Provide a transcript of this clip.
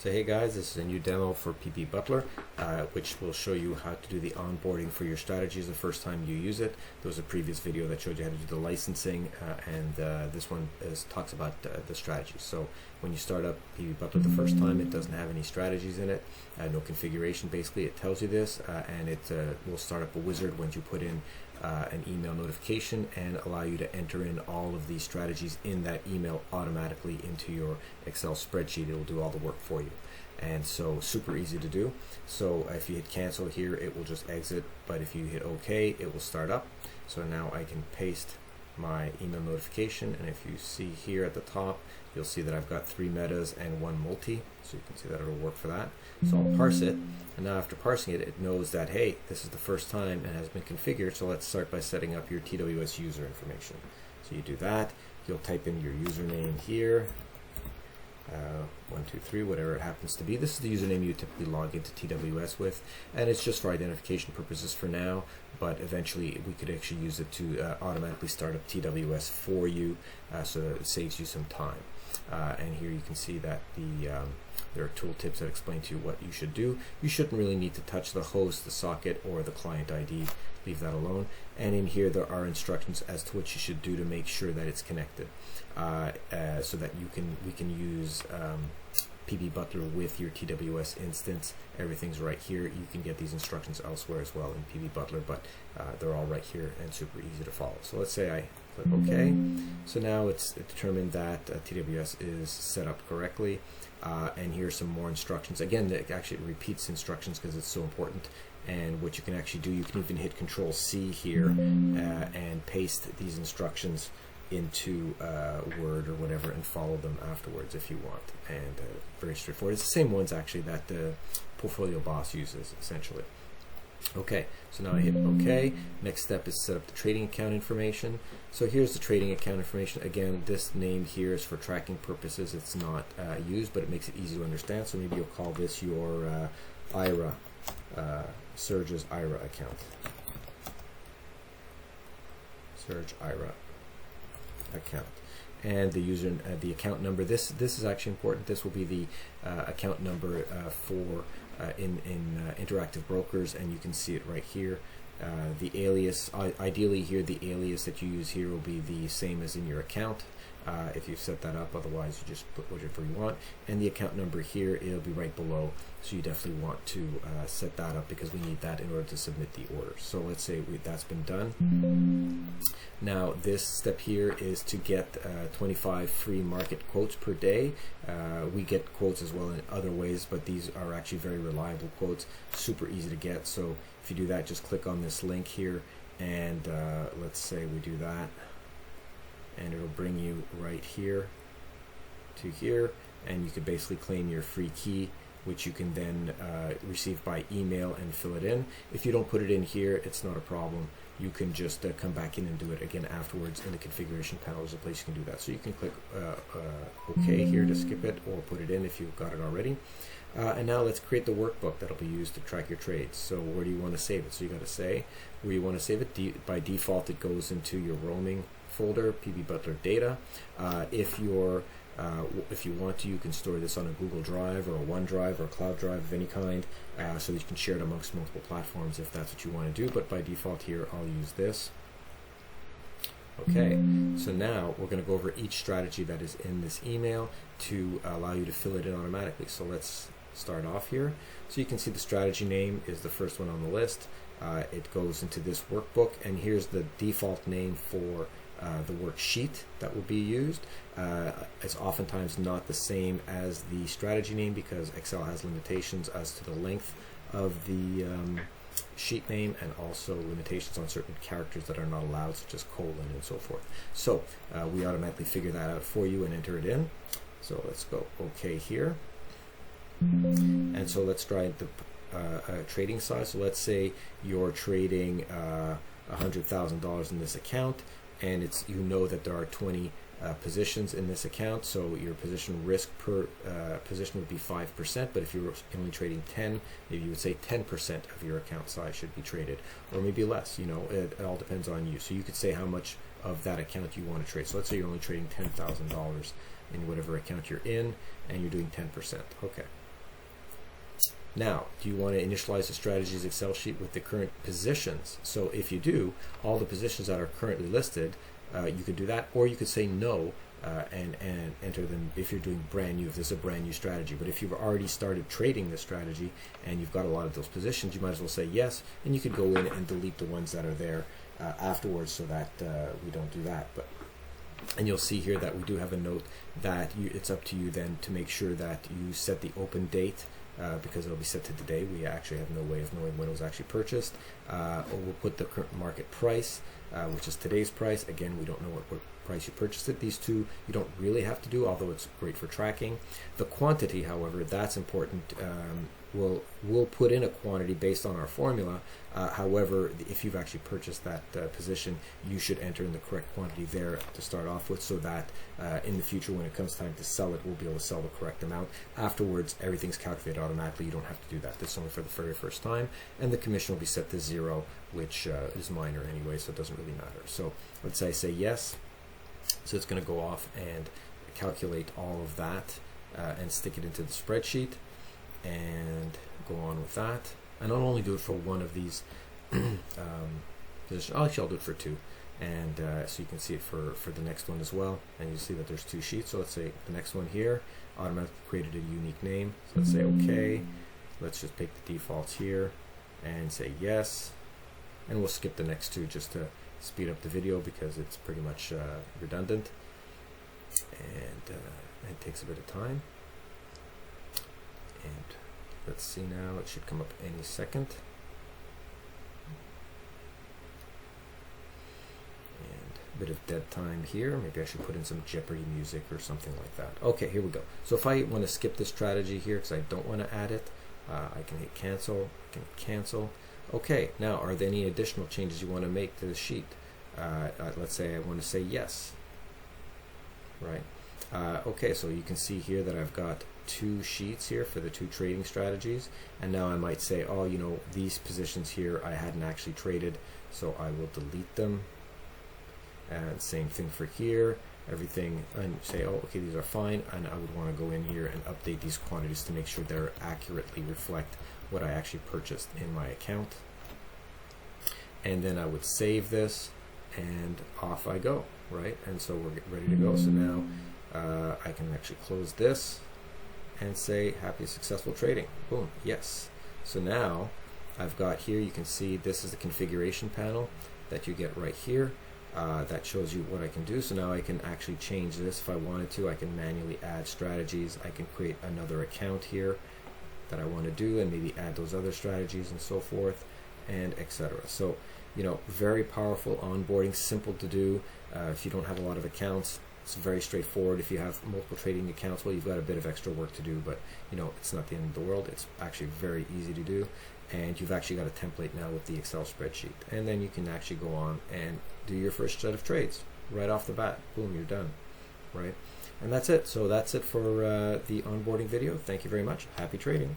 So hey guys, this is a new demo for PB Butler, which will show you how to do the onboarding for your strategies the first time you use it. There was a previous video that showed you how to do the licensing, and this one talks about the strategies. So when you start up PB Butler the first time, it doesn't have any strategies in it, no configuration basically. It tells you this, and it will start up a wizard once you put in an email notification and allow you to enter in all of these strategies in that email automatically into your Excel spreadsheet. It will do all the work for you, and so super easy to do. So if you hit cancel here, it will just exit, but if you hit OK, it will start up. So now I can paste my email notification, and if you see here at the top, you'll see that I've got 3 metas and 1 multi, so you can see that it'll work for that. So I'll parse it, and now after parsing it, it knows that, hey, this is the first time and has been configured, so let's start by setting up your TWS user information. So you do that, you'll type in your username here, 123, whatever it happens to be. This is the username you typically log into TWS with, and it's just for identification purposes for now, but eventually we could actually use it to automatically start up TWS for you, so that it saves you some time. And here you can see that there are tooltips that explain to you what you should do. You shouldn't really need to touch the host, the socket, or the client ID. Leave that alone. And in here there are instructions as to what you should do to make sure that it's connected, so that we can use PB Butler with your TWS instance. Everything's right here. You can get these instructions elsewhere as well in PB Butler, but they're all right here and super easy to follow. So let's say I click OK. So now it's determined that TWS is set up correctly, and here's some more instructions. Again, it actually repeats instructions because it's so important. And what you can actually do, you can even hit Control-C here and paste these instructions into Word or whatever and follow them afterwards if you want. And very straightforward. It's the same ones actually that the Portfolio Boss uses essentially. Okay, so now I hit OK. Next step is set up the trading account information. So here's the trading account information. Again, this name here is for tracking purposes. It's not used, but it makes it easy to understand. So maybe you'll call this your IRA, Surge's IRA account. Surge IRA account. And the user, the account number. This is actually important. This will be the account number for in Interactive Brokers, and you can see it right here. The alias, ideally here, the alias that you use here will be the same as in your account. If you've set that up, otherwise you just put whatever you want. And the account number here, it'll be right below, so you definitely want to set that up because we need that in order to submit the order. So let's say that's been done. Now this step here is to get 25 free market quotes per day. We get quotes as well in other ways, but these are actually very reliable quotes, super easy to get. So if you do that, just click on this link here, and let's say we do that, and it'll bring you right here to here, and you could basically claim your free key, which you can then receive by email and fill it in. If you don't put it in here, it's not a problem. You can just come back in and do it again afterwards. In the configuration panel is a place you can do that. So you can click OK here to skip it, or put it in if you've got it already. And now let's create the workbook that'll be used to track your trades. So where do you want to save it? So you got to say where you want to save it. By default, it goes into your roaming folder, PB Butler data. If you want to, you can store this on a Google Drive or a OneDrive or a Cloud Drive of any kind, so that you can share it amongst multiple platforms if that's what you want to do. But by default here, I'll use this. Okay, so now we're going to go over each strategy that is in this email to allow you to fill it in automatically. So let's start off here. So you can see the strategy name is the first one on the list. It goes into this workbook, and here's the default name for the worksheet that will be used. It's oftentimes not the same as the strategy name because Excel has limitations as to the length of the sheet name, and also limitations on certain characters that are not allowed, such as colon and so forth. So we automatically figure that out for you and enter it in. So let's go OK here. And so let's try the trading size. So let's say you're trading $100,000 in this account, and it's, you know that there are 20 positions in this account, so your position risk per position would be 5%, but if you're only trading 10, maybe you would say 10% of your account size should be traded, or maybe less. You know, it all depends on you. So you could say how much of that account you want to trade. So let's say you're only trading $10,000 in whatever account you're in, and you're doing 10%. Okay. Now, do you want to initialize the strategies Excel sheet with the current positions? So if you do, all the positions that are currently listed, you could do that, or you could say no and enter them if you're doing brand new, if this is a brand new strategy. But if you've already started trading this strategy and you've got a lot of those positions, you might as well say yes, and you could go in and delete the ones that are there afterwards so that we don't do that. And you'll see here that we do have a note that it's up to you then to make sure that you set the open date because it'll be set to today. We actually have no way of knowing when it was actually purchased. Or we'll put the current market price, which is today's price. Again, we don't know what price you purchased it. These two you don't really have to do, although it's great for tracking. The quantity, however, that's important. We'll put in a quantity based on our formula. However, if you've actually purchased that position, you should enter in the correct quantity there to start off with, so that in the future, when it comes time to sell it, we'll be able to sell the correct amount. Afterwards, everything's calculated automatically. You don't have to do that. This is only for the very first time, and the commission will be set to 0, which is minor anyway, so it doesn't really matter. So let's say yes. So it's going to go off and calculate all of that and stick it into the spreadsheet and go on with that. And I'll only do it for one of these positions. Actually, I'll do it for 2. And so you can see it for the next one as well. And you see that there's 2 sheets. So let's say the next one here automatically created a unique name. So let's say OK. Let's just pick the defaults here and say yes. And we'll skip the next 2 just to speed up the video because it's pretty much redundant. And it takes a bit of time. And let's see now, it should come up any second. And a bit of dead time here. Maybe I should put in some Jeopardy music or something like that. Okay, here we go. So if I want to skip this strategy here because I don't want to add it, I can hit cancel. I can hit cancel. Okay, now are there any additional changes you want to make to the sheet? Let's say I want to say yes. Right. Okay, so you can see here that I've got 2 sheets here for the 2 trading strategies, and now I might say, oh, you know, these positions here I hadn't actually traded, so I will delete them. And same thing for here, everything, and say, oh, okay, these are fine, and I would want to go in here and update these quantities to make sure they're accurately reflect what I actually purchased in my account. And then I would save this, and off I go, right? And so we're ready to go. So now I can actually close this and say happy successful trading. Boom, yes. So now I've got here, you can see this is the configuration panel that you get right here. That shows you what I can do. So now I can actually change this if I wanted to. I can manually add strategies. I can create another account here that I want to do and maybe add those other strategies and so forth, and etc. So, you know, very powerful onboarding, simple to do. If you don't have a lot of accounts, it's very straightforward. If you have multiple trading accounts, well, you've got a bit of extra work to do, but you know, it's not the end of the world. It's actually very easy to do, and you've actually got a template now with the Excel spreadsheet, and then you can actually go on and do your first set of trades right off the bat. Boom, you're done, right? And that's it. So that's it for the onboarding video. Thank you very much. Happy trading.